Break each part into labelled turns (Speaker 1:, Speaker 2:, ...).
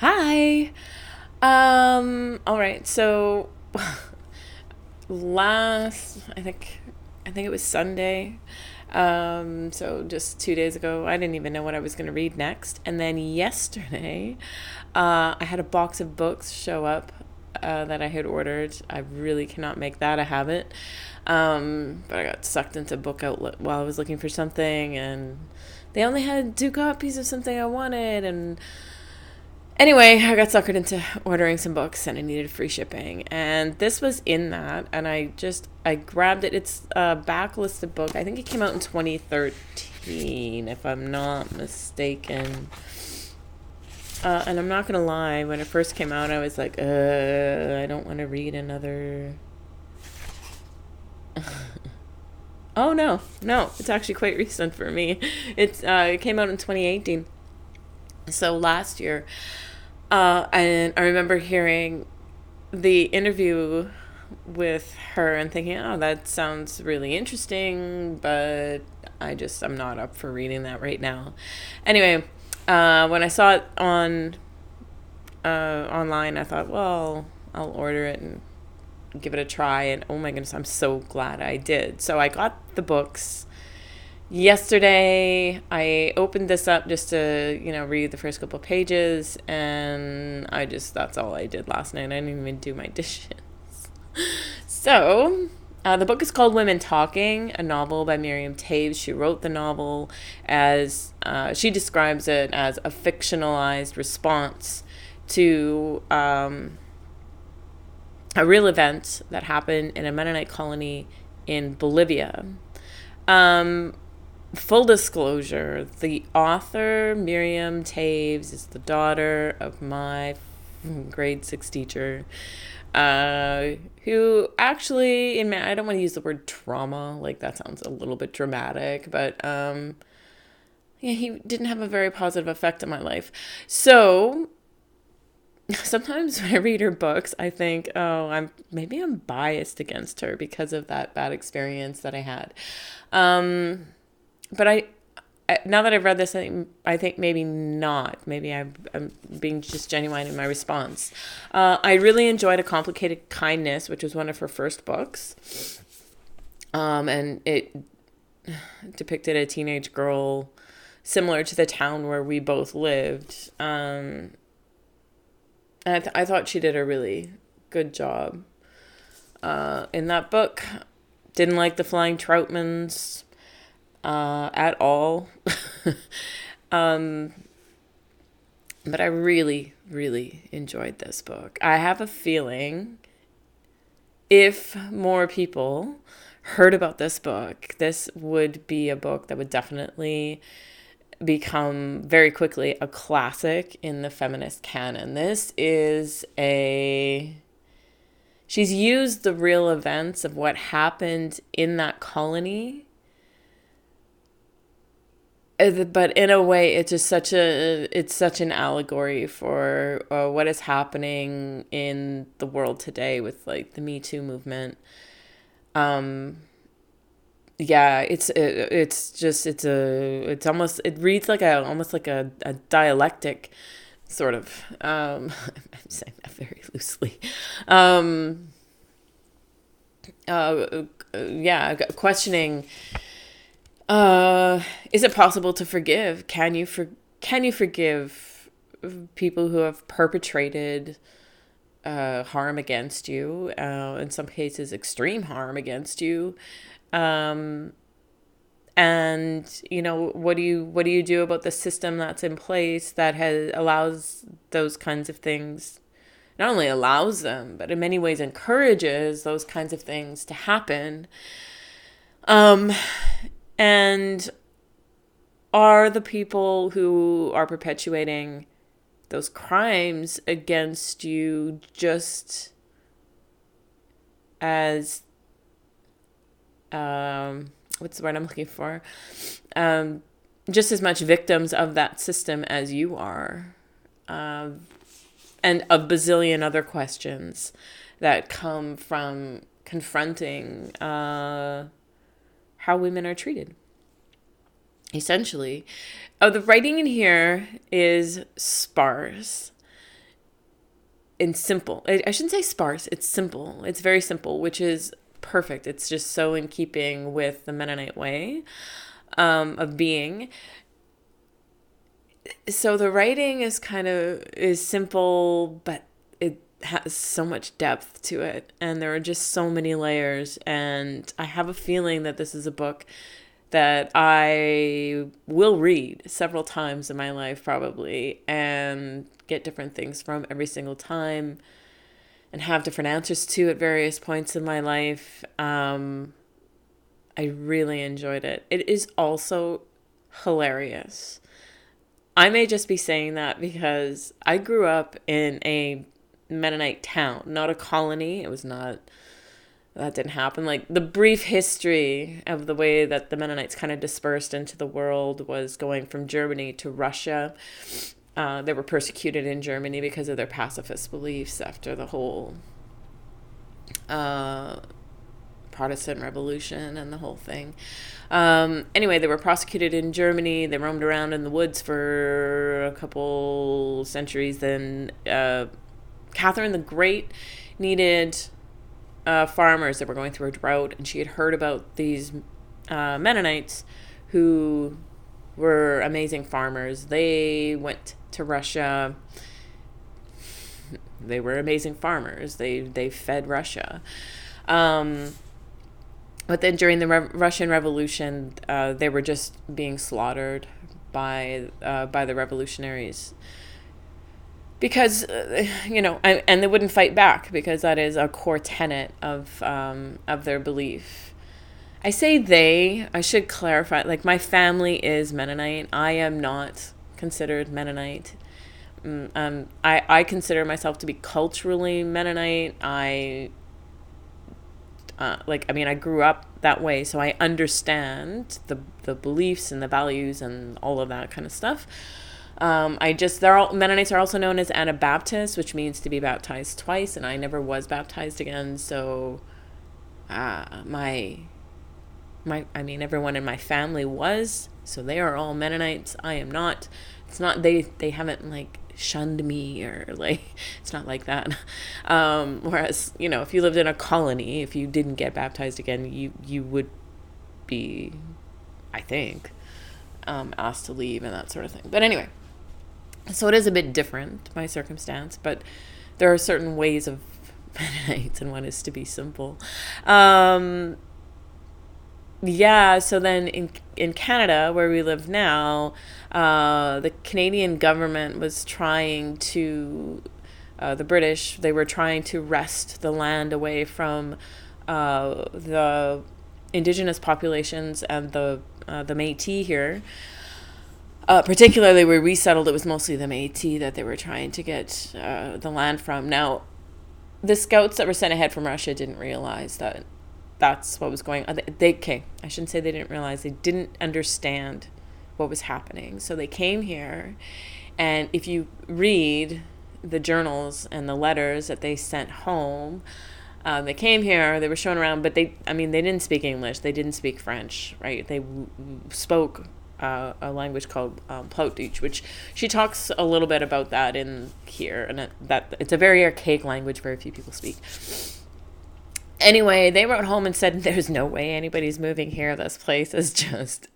Speaker 1: Hi. All right. So last, I think it was Sunday. So just 2 days ago, I didn't even know what I was going to read next. And then yesterday, I had a box of books show up that I had ordered. I really cannot make that a habit. But I got sucked into Book Outlet while I was looking for something, and they only had 2 copies of something I wanted, and anyway, I got suckered into ordering some books and I needed free shipping. And this was in that. And I grabbed it. It's a backlisted book. I think it came out in 2013, if I'm not mistaken. And I'm not going to lie, when it first came out, I was like, I don't want to read another. Oh, no. No, it's actually quite recent for me. It came out in 2018. So last year. And I remember hearing the interview with her and thinking, oh, that sounds really interesting, but I'm not up for reading that right now. Anyway, when I saw it online, I thought, well, I'll order it and give it a try. And oh my goodness, I'm so glad I did. So I got the books yesterday. I opened this up just to, read the first couple of pages, and that's all I did last night. I didn't even do my dishes. So, the book is called Women Talking, a novel by Miriam Taves. She wrote the novel as, she describes it as a fictionalized response to a real event that happened in a Mennonite colony in Bolivia. Full disclosure, the author, Miriam Taves, is the daughter of my grade 6 teacher, who actually, I don't want to use the word trauma, like that sounds a little bit dramatic, but yeah, he didn't have a very positive effect on my life. So sometimes when I read her books, I think, oh, I'm biased against her because of that bad experience that I had. But now that I've read this, I think maybe not. Maybe I'm being just genuine in my response. I really enjoyed A Complicated Kindness, which was one of her first books. And it depicted a teenage girl similar to the town where we both lived. And I thought she did a really good job in that book. Didn't like the Flying Troutmans at all. But I really, really enjoyed this book. I have a feeling if more people heard about this book, this would be a book that would definitely become very quickly a classic in the feminist canon. She's used the real events of what happened in that colony, but in a way it's such an allegory for what is happening in the world today with like the Me Too movement. Yeah, it's almost, it reads like almost like a dialectic sort of, I'm saying that very loosely. um yeah, questioning, is it possible to forgive? Can you forgive people who have perpetrated harm against you, in some cases extreme harm against you? Um, and what do you do about the system that's in place that has allows those kinds of things, not only allows them, but in many ways encourages those kinds of things to happen? Um, and are the people who are perpetuating those crimes against you just as, what's the word I'm looking for? Um, just as much victims of that system as you are? And a bazillion other questions that come from confronting how women are treated. Essentially, the writing in here is sparse. and simple. I shouldn't say sparse. It's simple. It's very simple, which is perfect. It's just so in keeping with the Mennonite way of being. So the writing is simple, but it has so much depth to it, and there are just so many layers. And I have a feeling that this is a book that I will read several times in my life, probably, and get different things from every single time, and have different answers to at various points in my life. I really enjoyed it. It is also hilarious. I may just be saying that because I grew up in a Mennonite town, not a colony. It was not, that didn't happen. Like, the brief history of the way that the Mennonites kind of dispersed into the world was going from Germany to Russia. They were persecuted in Germany because of their pacifist beliefs after the whole Protestant Revolution and the whole thing. Anyway, they were prosecuted in Germany. They roamed around in the woods for a couple centuries. Then Catherine the Great needed farmers that were going through a drought, and she had heard about these Mennonites who were amazing farmers. They went to Russia. They were amazing farmers. They fed Russia. But then during the Russian Revolution, they were just being slaughtered by the revolutionaries because, and they wouldn't fight back because that is a core tenet of their belief. I say they. I should clarify. Like, my family is Mennonite. I am not considered Mennonite. I consider myself to be culturally Mennonite. I grew up that way, so I understand the beliefs and the values and all of that kind of stuff. Mennonites are also known as Anabaptists, which means to be baptized twice, and I never was baptized again. So, everyone in my family was, so they are all Mennonites. I am not. It's not, they haven't shunned me or it's not like that. Whereas, if you lived in a colony, if you didn't get baptized again, you would be, I think, asked to leave and that sort of thing. But anyway, so it is a bit different, my circumstance, but there are certain ways of Mennonites, and one is to be simple. So then in Canada, where we live now, the Canadian government was trying to, the British, they were trying to wrest the land away from the Indigenous populations and the Métis here. Particularly where we settled, it was mostly the Métis that they were trying to get the land from. Now, the scouts that were sent ahead from Russia didn't realize that that's what was going on. I shouldn't say they didn't realize. They didn't understand what was happening. So they came here, and if you read the journals and the letters that they sent home, they came here, they were shown around, but they didn't speak English. They didn't speak French, right? They spoke a language called Plautdicht, which she talks a little bit about that in here, and that it's a very archaic language, very few people speak. Anyway, they wrote home and said, there's no way anybody's moving here. This place is just,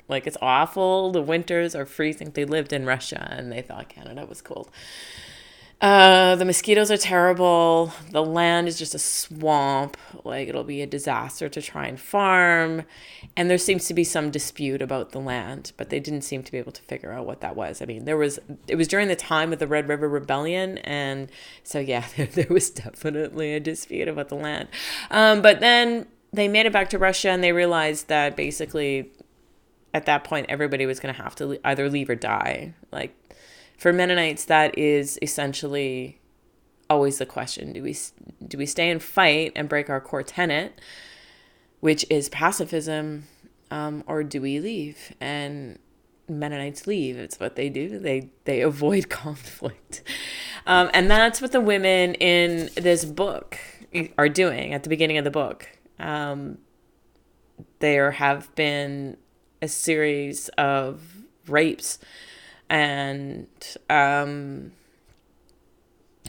Speaker 1: it's awful. The winters are freezing. They lived in Russia, and they thought Canada was cold. The mosquitoes are terrible. The land is just a swamp. It'll be a disaster to try and farm. And there seems to be some dispute about the land, but they didn't seem to be able to figure out what that was. It was during the time of the Red River Rebellion. And so, yeah, there was definitely a dispute about the land. But then they made it back to Russia, and they realized that basically at that point, everybody was going to have to either leave or die. For Mennonites, that is essentially always the question. Do we stay and fight and break our core tenet, which is pacifism, or do we leave? And Mennonites leave. It's what they do. They avoid conflict. And that's what the women in this book are doing at the beginning of the book. There have been a series of rapes and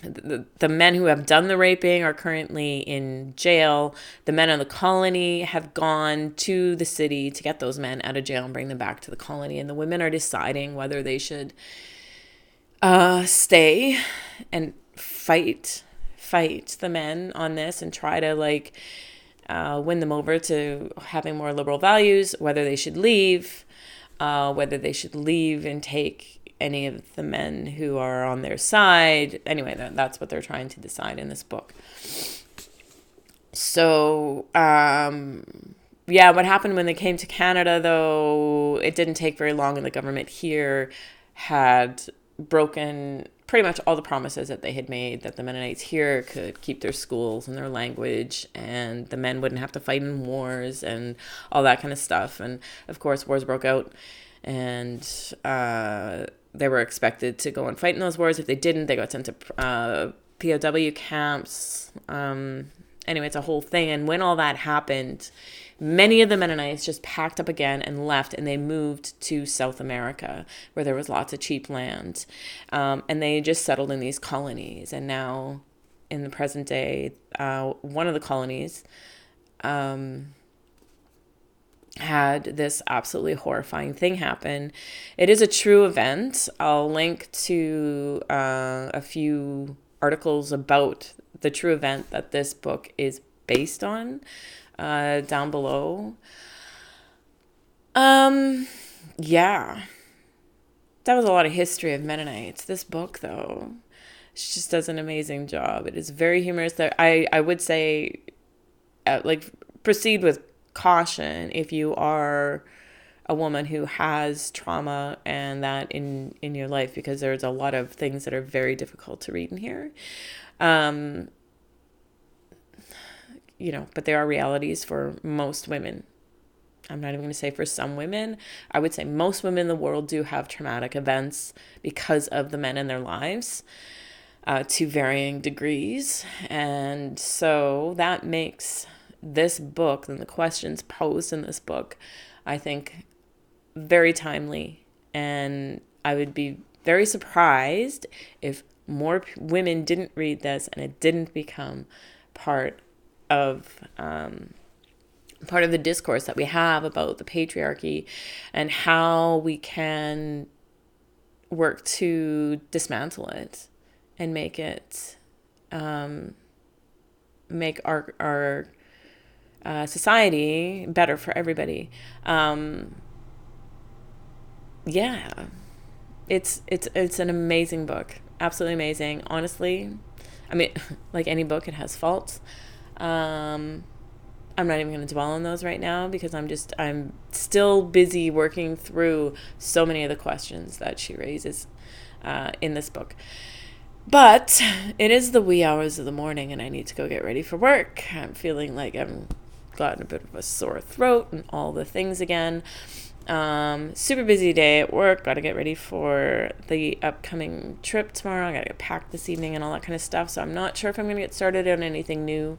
Speaker 1: the men who have done the raping are currently in jail. The men in the colony have gone to the city to get those men out of jail and bring them back to the colony. And the women are deciding whether they should stay and fight the men on this and try to win them over to having more liberal values, whether they should leave and take any of the men who are on their side. Anyway, that's what they're trying to decide in this book. So, what happened when they came to Canada, though, it didn't take very long, and the government here had broken pretty much all the promises that they had made, that the Mennonites here could keep their schools and their language, and the men wouldn't have to fight in wars and all that kind of stuff. And of course, wars broke out, and they were expected to go and fight in those wars. If they didn't, they got sent to POW camps. Anyway, it's a whole thing. And when all that happened, many of the Mennonites just packed up again and left, and they moved to South America, where there was lots of cheap land. And they just settled in these colonies. And now, in the present day, one of the colonies had this absolutely horrifying thing happen. It is a true event. I'll link to a few articles about the true event that this book is based on down below. That was a lot of history of Mennonites. This book, though, just does an amazing job. It is very humorous. I would say, proceed with caution if you are a woman who has trauma and that in your life, because there's a lot of things that are very difficult to read in here. But there are realities for most women. I'm not even going to say for some women. I would say most women in the world do have traumatic events because of the men in their lives, to varying degrees. And so that makes this book and the questions posed in this book, I think, very timely. And I would be very surprised if more women didn't read this and it didn't become part of the discourse that we have about the patriarchy and how we can work to dismantle it and make it make our society better for everybody. It's an amazing book, absolutely amazing. Honestly, I mean, like any book, it has faults. I'm not even going to dwell on those right now because I'm still busy working through so many of the questions that she raises in this book. But it is the wee hours of the morning and I need to go get ready for work. I'm feeling like I've gotten a bit of a sore throat and all the things again. Super busy day at work. Got to get ready for the upcoming trip tomorrow. I got to get packed this evening and all that kind of stuff. So I'm not sure if I'm going to get started on anything new.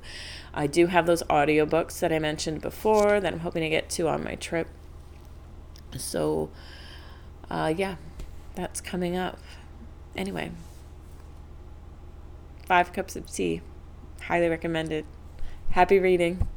Speaker 1: I do have those audiobooks that I mentioned before that I'm hoping to get to on my trip. So, that's coming up. Anyway, 5 cups of tea. Highly recommended. Happy reading.